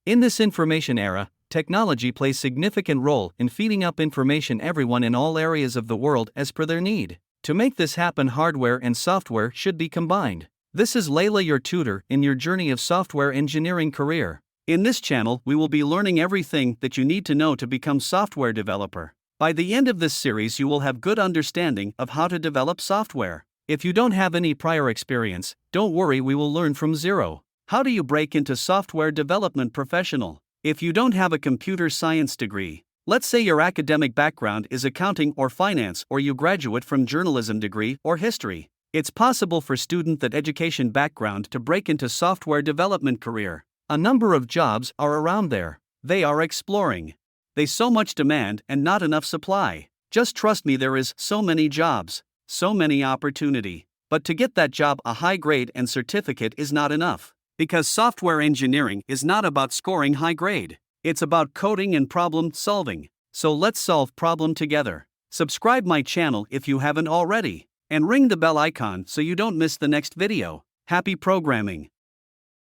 In this information era, technology plays significant role in feeding up information everyone in all areas of the world as per their need. To make this happen, hardware and software should be combined. This is Layla, your tutor in your journey of software engineering career. In this channel, we will be learning everything that you need to know to become software developer. By the end of this series, you will have good understanding of how to develop software. If you don't have any prior experience, don't worry, we will learn from zero. How do you break into software development professional? If you don't have a computer science degree, let's say your academic background is accounting or finance, or you graduate from journalism degree or history, it's possible for student that education background to break into software development career. A number of jobs are around there. They are exploring. They so much demand and not enough supply. Just trust me, there is so many jobs, so many opportunity. But to get that job, a high grade and certificate is not enough. Because software engineering is not about scoring high grade. It's about coding and problem solving. So let's solve problem together. Subscribe my channel if you haven't already. And ring the bell icon so you don't miss the next video. Happy programming.